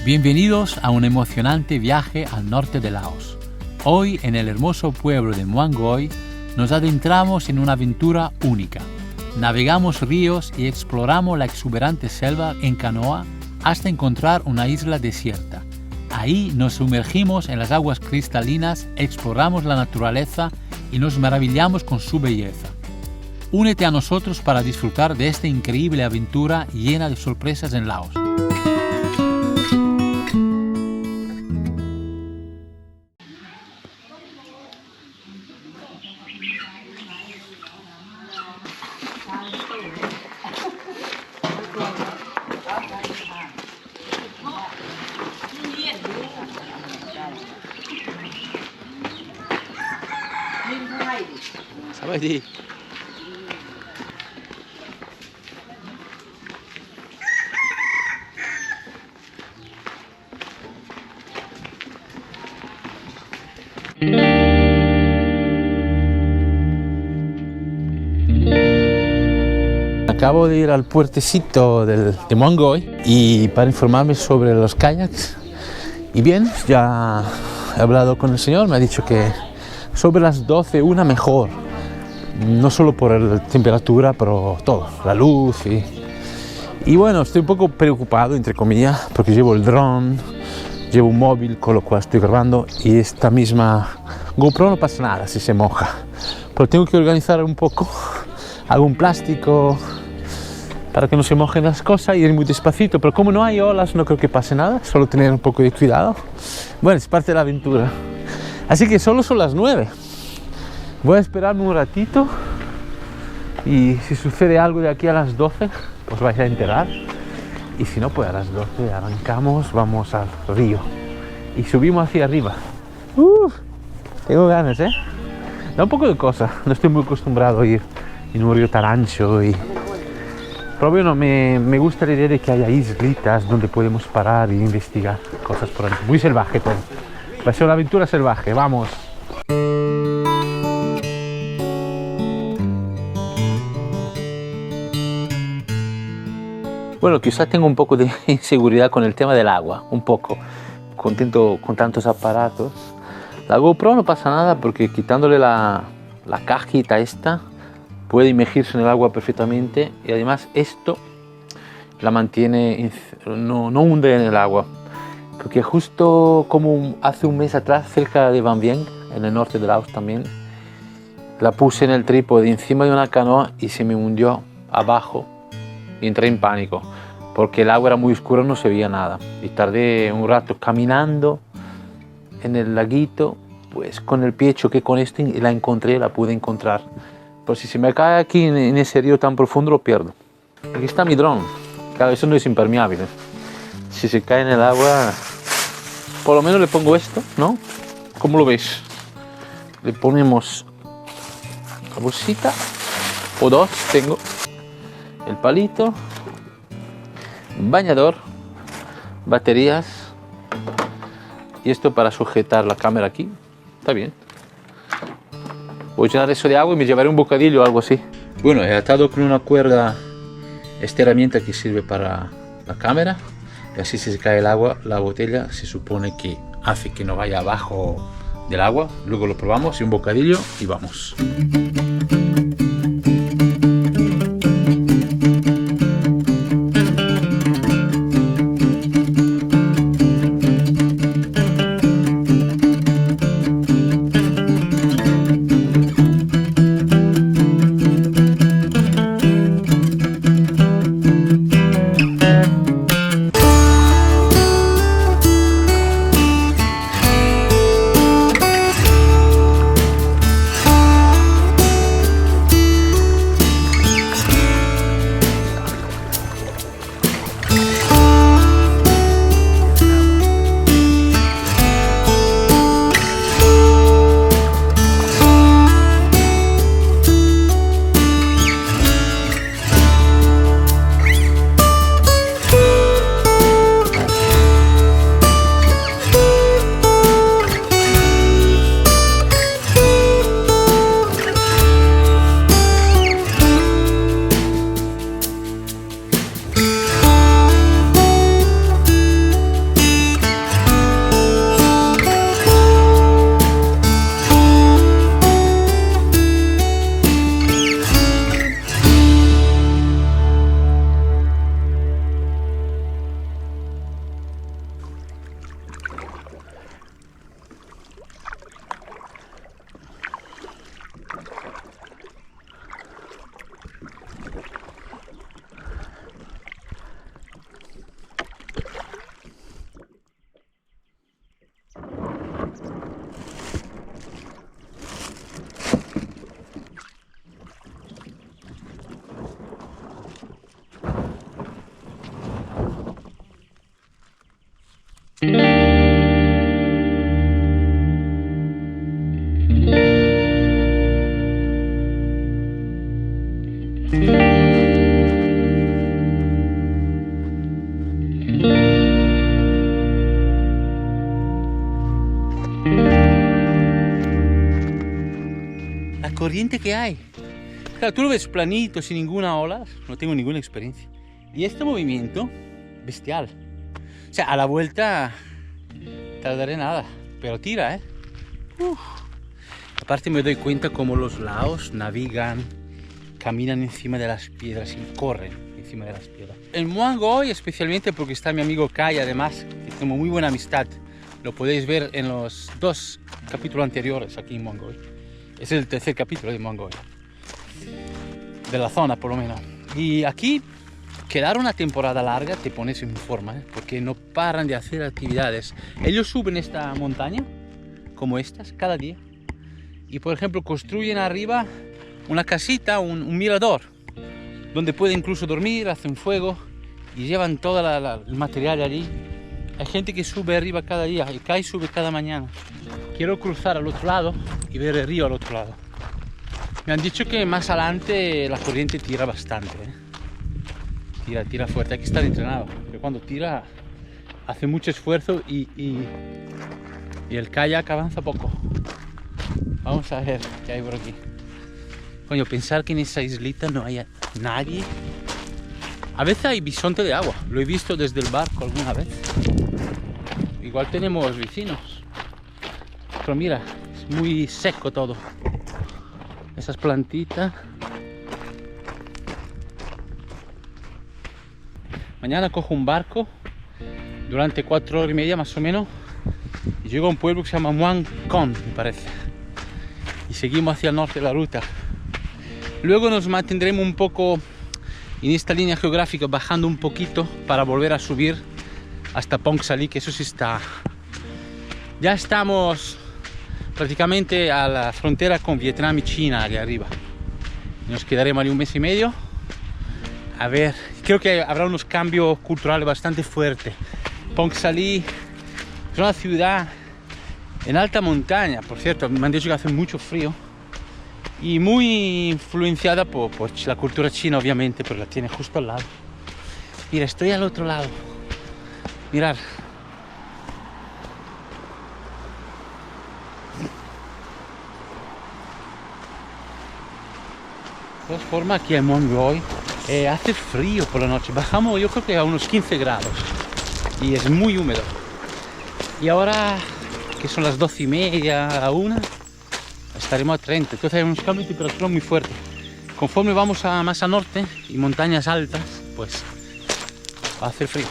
Bienvenidos a un emocionante viaje al norte de Laos. Hoy, en el hermoso pueblo de Muang Goi, nos adentramos en una aventura única. Navegamos ríos y exploramos la exuberante selva en canoa hasta encontrar una isla desierta. Ahí nos sumergimos en las aguas cristalinas, exploramos la naturaleza y nos maravillamos con su belleza. Únete a nosotros para disfrutar de esta increíble aventura llena de sorpresas en Laos. đi. Acabo de ir al puertecito de Muang Goi y para informarme sobre los kayaks. Y bien, ya he hablado con el señor, me ha dicho que sobre las 12, una mejor. No solo por la temperatura, pero todo, la luz y bueno, estoy un poco preocupado, entre comillas, porque llevo el dron, llevo un móvil con lo cual estoy grabando y esta misma GoPro no pasa nada si se moja, pero tengo que organizar un poco algún plástico para que no se mojen las cosas y ir muy despacito, pero como no hay olas no creo que pase nada, solo tener un poco de cuidado. Bueno, es parte de la aventura, así que solo son las 9. Voy a esperarme un ratito y si sucede algo de aquí a las 12, os vais a enterar. Y si no, pues a las 12 arrancamos, vamos al río y subimos hacia arriba. Tengo ganas, ¿eh? Da un poco de cosa, no estoy muy acostumbrado a ir en un río tan ancho pero bueno, me gusta la idea de que haya islitas donde podemos parar e investigar cosas por ahí. Muy salvaje todo. Va a ser una aventura salvaje, vamos. Bueno, quizás tengo un poco de inseguridad con el tema del agua, un poco, contento con tantos aparatos. La GoPro no pasa nada porque quitándole la cajita esta, puede inmergirse en el agua perfectamente y además esto la mantiene, no hunde en el agua. Porque justo como hace un mes atrás, cerca de Van Vieng, en el norte de Laos también, la puse en el trípode encima de una canoa y se me hundió abajo. Y entré en pánico porque el agua era muy oscura, no se veía nada y tardé un rato caminando en el laguito, pues con el pie choqué con esto y la encontré, la pude encontrar, pero si se me cae aquí en ese río tan profundo lo pierdo. Aquí está mi dron, claro, eso no es impermeable, si se cae en el agua por lo menos le pongo esto, ¿no? ¿Cómo lo ves? Le ponemos la bolsita o dos, tengo el palito, bañador, baterías y esto para sujetar la cámara aquí. Está bien. Voy a llenar eso de agua y me llevaré un bocadillo o algo así. Bueno, he atado con una cuerda esta herramienta que sirve para la cámara y así si se cae el agua, la botella se supone que hace que no vaya abajo del agua. Luego lo probamos y un bocadillo y vamos. corriente que hay. Claro, tú lo ves planito, sin ninguna ola, no tengo ninguna experiencia. Y este movimiento, bestial. O sea, a la vuelta tardaré nada, pero tira, ¿eh? Aparte me doy cuenta cómo los laos navegan, caminan encima de las piedras y corren encima de las piedras. En Muang Oi, especialmente porque está mi amigo Kai, además, que tengo muy buena amistad. Lo podéis ver en los 2 capítulos anteriores aquí en Muang Oi. Es el 3er capítulo de Muang Oi. De la zona, por lo menos. Y aquí, quedar una temporada larga te pones en forma, ¿eh? Porque no paran de hacer actividades. Ellos suben esta montaña, como estas, cada día. Y, por ejemplo, construyen arriba una casita, un mirador, donde pueden incluso dormir, hacen fuego y llevan todo el material allí. Hay gente que sube arriba cada día y Kai sube cada mañana. Quiero cruzar al otro lado y ver el río al otro lado. Me han dicho que más adelante la corriente tira bastante, ¿eh? Tira fuerte, hay que estar entrenado. Pero cuando tira hace mucho esfuerzo y el kayak avanza poco. Vamos a ver qué hay por aquí. Coño, pensar que en esa islita no haya nadie. A veces hay bisonte de agua, lo he visto desde el barco alguna vez. Igual tenemos vecinos. Pero mira, es muy seco todo. Esas plantitas. Mañana cojo un barco durante 4 horas y media más o menos y llego a un pueblo que se llama Muang Con, me parece. Y seguimos hacia el norte de la ruta. Luego nos mantendremos un poco en esta línea geográfica, bajando un poquito para volver a subir hasta Phong Sa-Ly, que eso sí está. Ya estamos prácticamente a la frontera con Vietnam y China, allá arriba. Nos quedaremos ahí 1 mes y medio. A ver, creo que habrá unos cambios culturales bastante fuertes. Phong Sa-Ly es una ciudad en alta montaña, por cierto, me han dicho que hace mucho frío. Y muy influenciada por la cultura china, obviamente, pero la tiene justo al lado. Mira, estoy al otro lado. Mirad. De todas formas, aquí en Muang Oi hace frío por la noche. Bajamos, yo creo que a unos 15 grados. Y es muy húmedo. Y ahora, que son las 12:30, a la 1, estaremos a 30. Entonces hay unos cambios de temperatura muy fuertes. Conforme vamos más a norte y montañas altas, pues va a hacer frío.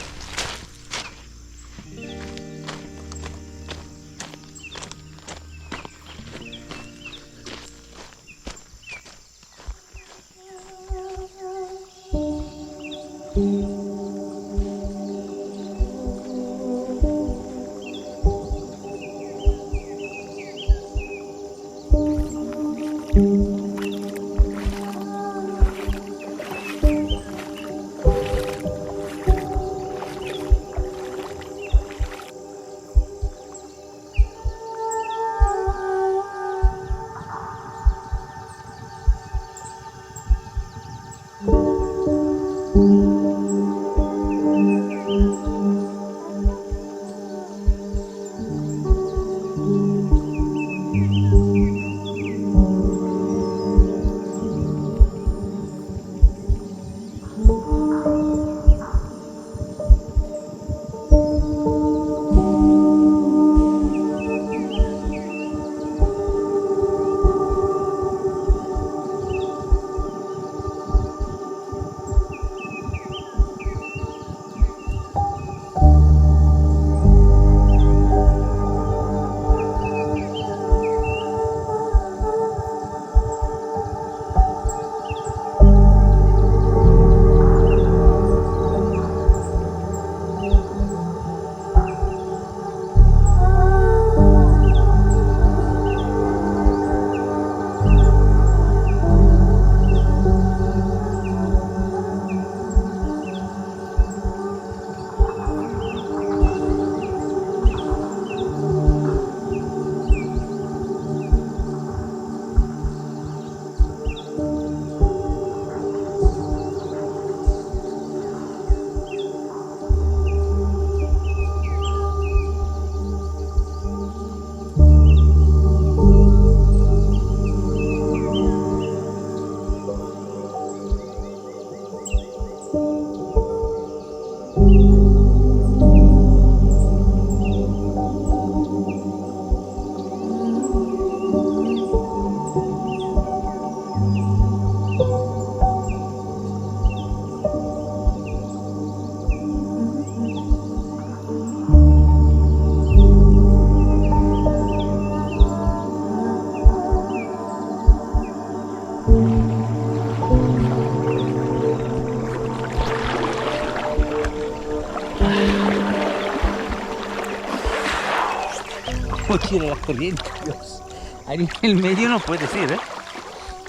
¿Cómo tira la corriente, Dios? Ahí en el medio no puede ser, ¿eh?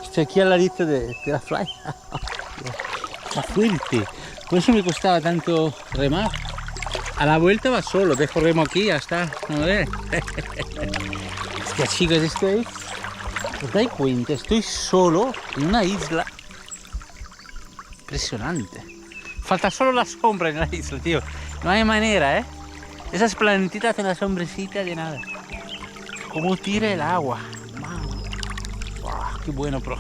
Estoy aquí al ladito de la playa. Más fuerte. Por eso me costaba tanto remar. A la vuelta va solo, dejo remo aquí, ya está. ¿No ves? Es que, chicos, esto es... ¿Os dais cuenta? Estoy solo en una isla. Impresionante. Falta solo la sombra en la isla, tío. No hay manera, ¿eh? Esas plantitas hacen la sombrecita de nada. Cómo tira el agua. Wow, qué bueno, bro.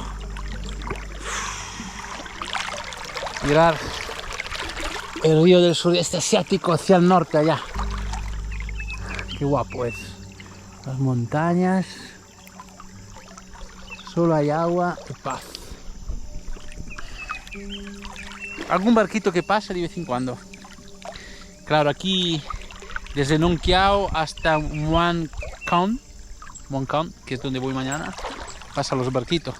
Mirar el río del sudeste asiático hacia el norte allá. Qué guapo es. Las montañas. Solo hay agua y paz. Algún barquito que pasa de vez en cuando. Claro, aquí desde Nong Kiao hasta Muang Khon, que es donde voy mañana, pasan los barquitos.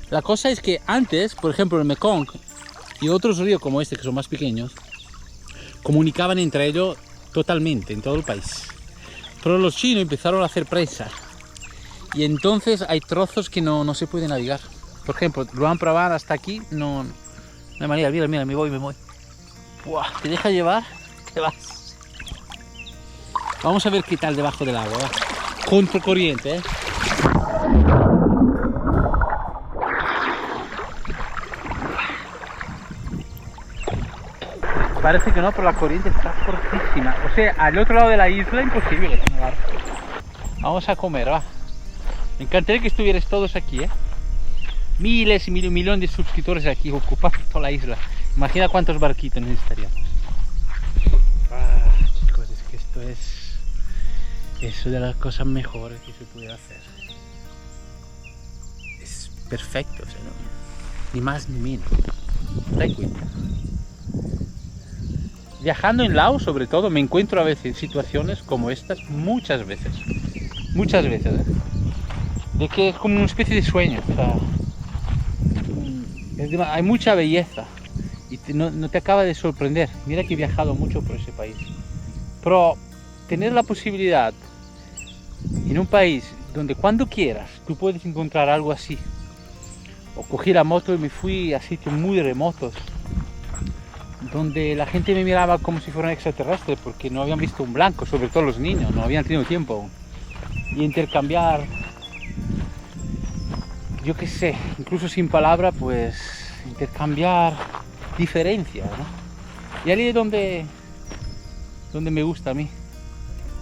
La cosa es que antes, por ejemplo, el Mekong y otros ríos como este, que son más pequeños, comunicaban entre ellos totalmente en todo el país. Pero los chinos empezaron a hacer presa y entonces hay trozos que no se puede navegar. Por ejemplo, Luang Prabang hasta aquí no hay manera. Mira, me voy. Buah, te deja llevar, te vas. Vamos a ver qué tal debajo del agua, va. Contra corriente, ¿eh? Parece que no, pero la corriente está fortísima. O sea, al otro lado de la isla imposible nadar. Vamos a comer, va. Me encantaría que estuvierais todos aquí, ¿eh? Miles y millones de suscriptores aquí ocupando toda la isla. Imagina cuántos barquitos necesitaríamos. Chicos, es que esto es de las cosas mejores que se puede hacer. Es perfecto, o sea, ¿no? Ni más ni menos. Ten cuenta. Viajando en Laos, sobre todo, me encuentro a veces en situaciones como estas muchas veces, ¿eh? De que es como una especie de sueño, o sea, hay mucha belleza y no te acaba de sorprender. Mira que he viajado mucho por ese país, pero tener la posibilidad en un país donde cuando quieras tú puedes encontrar algo así, o cogí la moto y me fui a sitios muy remotos donde la gente me miraba como si fuera un extraterrestre porque no habían visto un blanco, sobre todo los niños, no habían tenido tiempo aún. Y intercambiar, yo qué sé, incluso sin palabra, pues intercambiar diferencias, ¿no? Y ahí es donde me gusta a mí,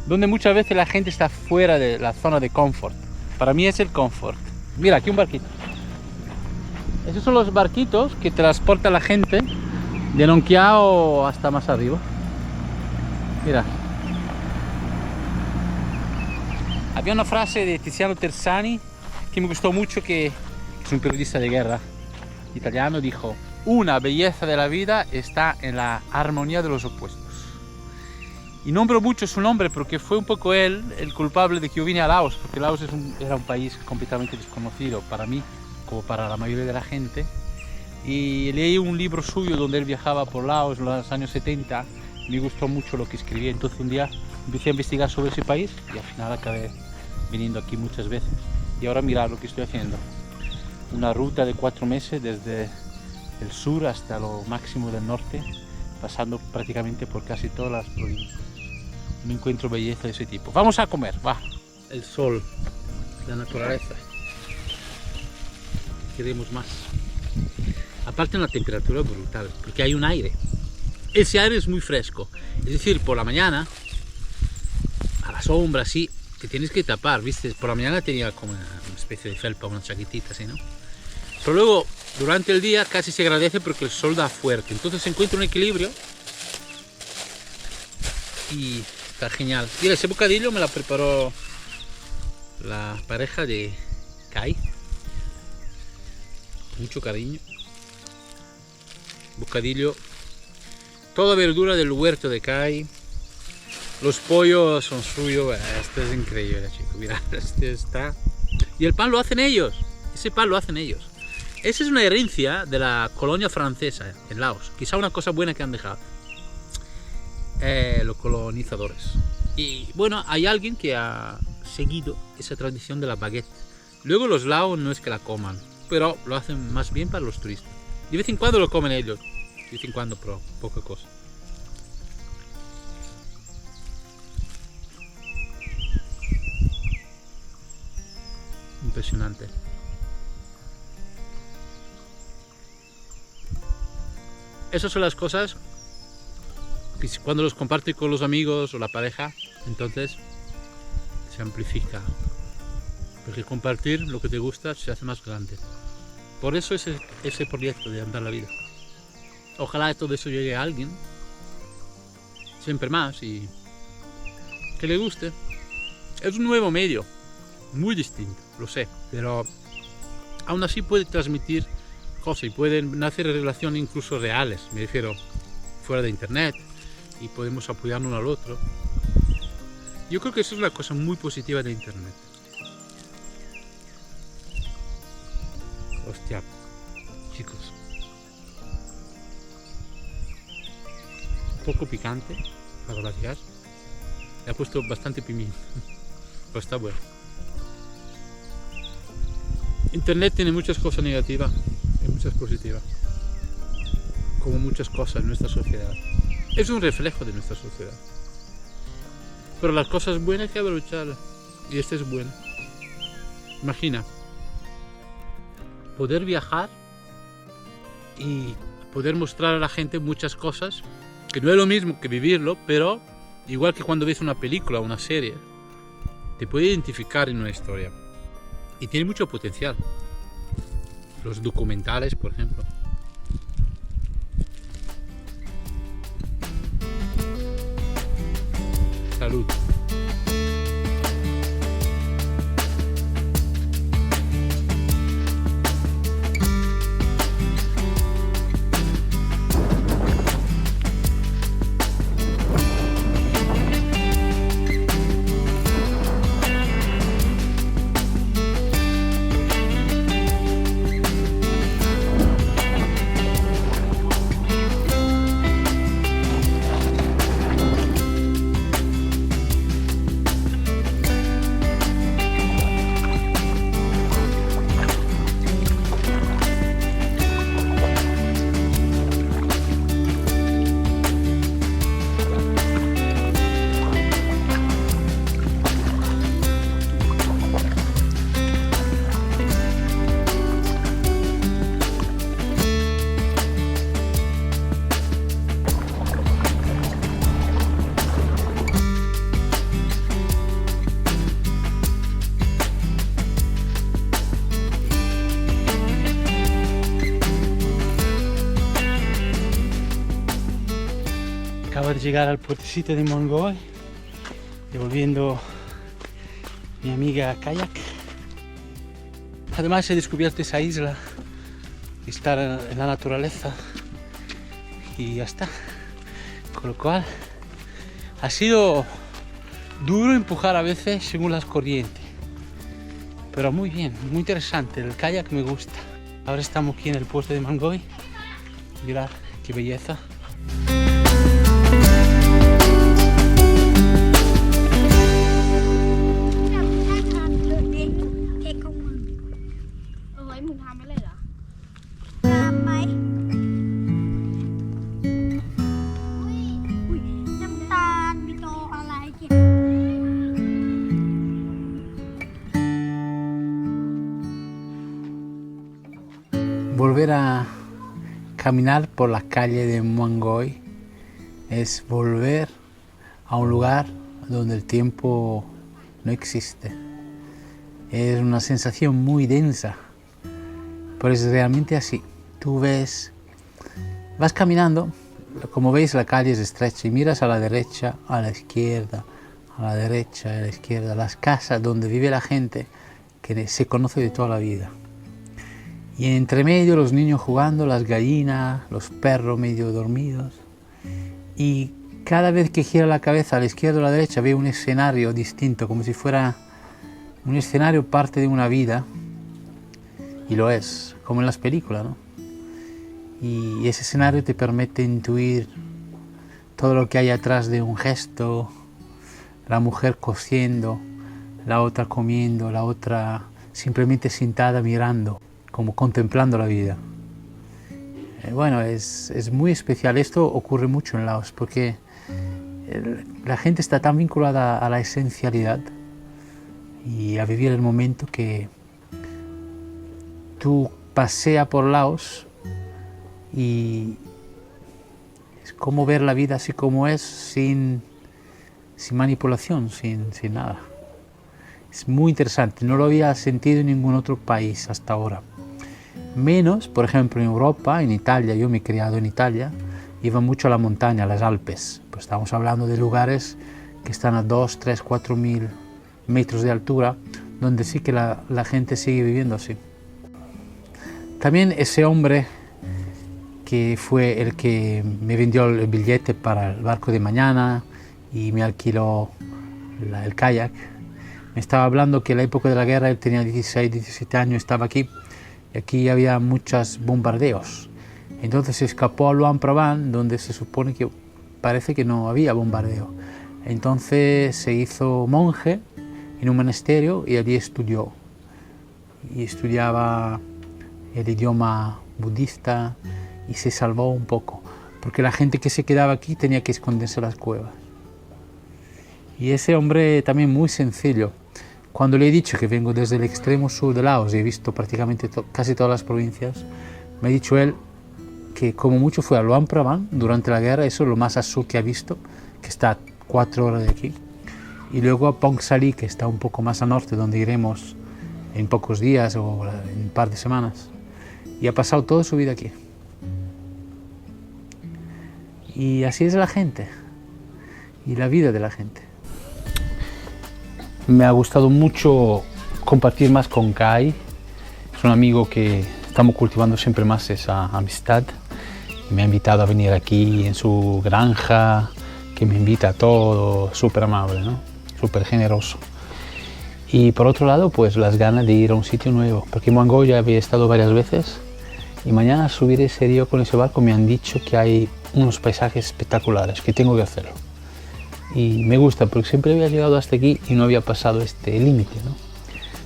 donde muchas veces la gente está fuera de la zona de confort. Para mí es el confort. Mira, aquí un barquito. Esos son los barquitos que transporta la gente de Nong Kiao hasta más arriba. Mira. Había una frase de Tiziano Terzani que me gustó mucho, que es un periodista de guerra italiano, dijo: una belleza de la vida está en la armonía de los opuestos. Y nombro mucho su nombre porque fue un poco él el culpable de que yo vine a Laos, porque Laos era un país completamente desconocido para mí, como para la mayoría de la gente. Y leí un libro suyo donde él viajaba por Laos en los años 70. Me gustó mucho lo que escribía, entonces un día empecé a investigar sobre ese país y al final acabé viniendo aquí muchas veces. Y ahora mirad lo que estoy haciendo. Una ruta de 4 meses desde el sur hasta lo máximo del norte, pasando prácticamente por casi todas las provincias. Me encuentro belleza de ese tipo. Vamos a comer, va. El sol, la naturaleza. Queremos más. Aparte una temperatura brutal, porque hay un aire. Ese aire es muy fresco. Es decir, por la mañana, a la sombra, sí, te tienes que tapar, ¿viste? Por la mañana tenía como una especie de felpa, una chaquetita así, ¿no? Pero luego, durante el día, casi se agradece porque el sol da fuerte. Entonces se encuentra un equilibrio y está genial. Mira, ese bocadillo me la preparó la pareja de Kai. Mucho cariño. Bocadillo, toda verdura del huerto de Kai. Los pollos son suyos. Esto es increíble, chicos. Mira, este está. Y el pan lo hacen ellos. Ese pan lo hacen ellos. Esa es una herencia de la colonia francesa en Laos. Quizá una cosa buena que han dejado los colonizadores. Y bueno, hay alguien que seguido esa tradición de la baguette. Luego los laos no es que la coman, pero lo hacen más bien para los turistas. De vez en cuando lo comen ellos, de vez en cuando, pero poca cosa. Impresionante. Esas son las cosas que cuando los compartes con los amigos o la pareja, entonces se amplifica. Porque compartir lo que te gusta se hace más grande. Por eso ese proyecto de Andar la Vida. Ojalá todo eso llegue a alguien, siempre más, y que le guste. Es un nuevo medio, muy distinto, lo sé, pero aún así puede transmitir cosas y pueden nacer relaciones incluso reales, me refiero, fuera de internet, y podemos apoyarnos uno al otro. Yo creo que eso es una cosa muy positiva de internet. Hostia, chicos. Un poco picante, para gracias. Le he puesto bastante pimiento, pero está bueno. Internet tiene muchas cosas negativas y muchas positivas, como muchas cosas en nuestra sociedad. Es un reflejo de nuestra sociedad. Pero las cosas buenas hay que aprovecharlas, y este es bueno. Imagina, poder viajar y poder mostrar a la gente muchas cosas, que no es lo mismo que vivirlo, pero igual que cuando ves una película o una serie, te puede identificar en una historia. Y tiene mucho potencial. Los documentales, por ejemplo. Salud. Acabo de llegar al puertecito de Moangoi, devolviendo mi amiga kayak. Además he descubierto esa isla, estar en la naturaleza y ya está. Con lo cual ha sido duro empujar a veces según las corrientes, pero muy bien, muy interesante. El kayak me gusta. Ahora estamos aquí en el puerto de Moangoi. Mirad qué belleza. Volver a caminar por las calles de Moangoi es volver a un lugar donde el tiempo no existe. Es una sensación muy densa, pero es realmente así. Tú vas caminando, como veis la calle es estrecha y miras a la derecha, a la izquierda, a la derecha, a la izquierda, las casas donde vive la gente que se conoce de toda la vida. Y entre medio los niños jugando, las gallinas, los perros medio dormidos. Y cada vez que gira la cabeza a la izquierda o a la derecha veo un escenario distinto, como si fuera un escenario parte de una vida. Y lo es, como en las películas, ¿no? Y ese escenario te permite intuir todo lo que hay atrás de un gesto, la mujer cosiendo, la otra comiendo, la otra simplemente sentada mirando, como contemplando la vida. Bueno, es muy especial. Esto ocurre mucho en Laos porque la gente está tan vinculada a la esencialidad y a vivir el momento que tú paseas por Laos y es como ver la vida así como es, sin manipulación, sin nada. Es muy interesante, no lo había sentido en ningún otro país hasta ahora. Menos, por ejemplo, en Europa, en Italia. Yo me he criado en Italia, iba mucho a la montaña, a las Alpes. Pues estamos hablando de lugares que están a 2, 3, 4 mil metros de altura, donde sí que la gente sigue viviendo así. También ese hombre que fue el que me vendió el billete para el barco de mañana y me alquiló el kayak, me estaba hablando que en la época de la guerra él tenía 16, 17 años, estaba aquí. Y aquí había muchos bombardeos. Entonces se escapó a Luang Prabang, donde se supone que parece que no había bombardeo. Entonces se hizo monje en un monasterio y allí estudió. Y estudiaba el idioma budista y se salvó un poco, porque la gente que se quedaba aquí tenía que esconderse en las cuevas. Y ese hombre también muy sencillo. Cuando le he dicho que vengo desde el extremo sur de Laos y he visto prácticamente casi todas las provincias, me ha dicho él que como mucho fue a Luang Prabang durante la guerra, eso es lo más al sur que ha visto, que está a 4 horas de aquí, y luego a Phong Saly, que está un poco más al norte, donde iremos en pocos días o en un par de semanas, y ha pasado toda su vida aquí. Y así es la gente, y la vida de la gente. Me ha gustado mucho compartir más con Kai. Es un amigo que estamos cultivando siempre más esa amistad. Me ha invitado a venir aquí en su granja, que me invita a todo, súper amable, ¿no? Súper generoso. Y por otro lado, pues las ganas de ir a un sitio nuevo, porque en Muang Goi ya había estado varias veces y mañana subiré ese río con ese barco. Me han dicho que hay unos paisajes espectaculares, que tengo que hacerlo. Y me gusta porque siempre había llegado hasta aquí y no había pasado este límite, ¿no?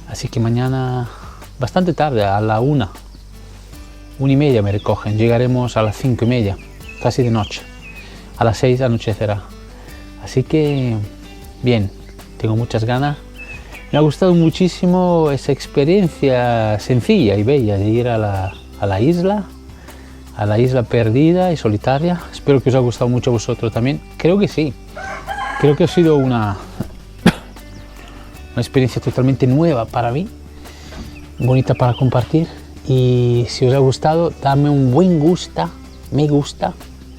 Así que mañana, bastante tarde, a la 1:30 me recogen. Llegaremos a las 5:30, casi de noche. A las 6 anochecerá. Así que, bien, tengo muchas ganas. Me ha gustado muchísimo esa experiencia sencilla y bella de ir a la isla perdida y solitaria. Espero que os haya gustado mucho a vosotros también. Creo que sí. Creo que ha sido una experiencia totalmente nueva para mí, bonita para compartir. Y si os ha gustado, dadme un buen me gusta,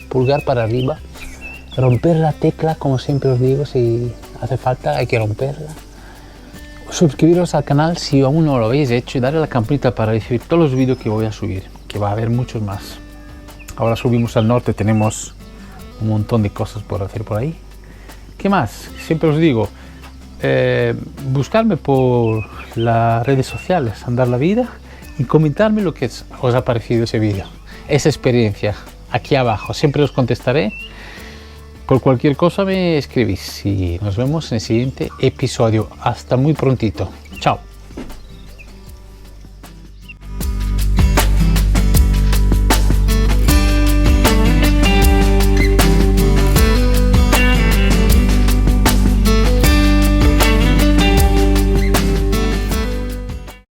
pulgar para arriba, romper la tecla, como siempre os digo, si hace falta hay que romperla. Suscribiros al canal si aún no lo habéis hecho y darle a la campanita para recibir todos los vídeos que voy a subir, que va a haber muchos más. Ahora subimos al norte, tenemos un montón de cosas por hacer por ahí. ¿Qué más? Siempre os digo, buscarme por las redes sociales, Andar la Vida, y comentarme lo que os ha parecido ese vídeo, esa experiencia, aquí abajo. Siempre os contestaré. Por cualquier cosa me escribís y nos vemos en el siguiente episodio. Hasta muy prontito. Chao.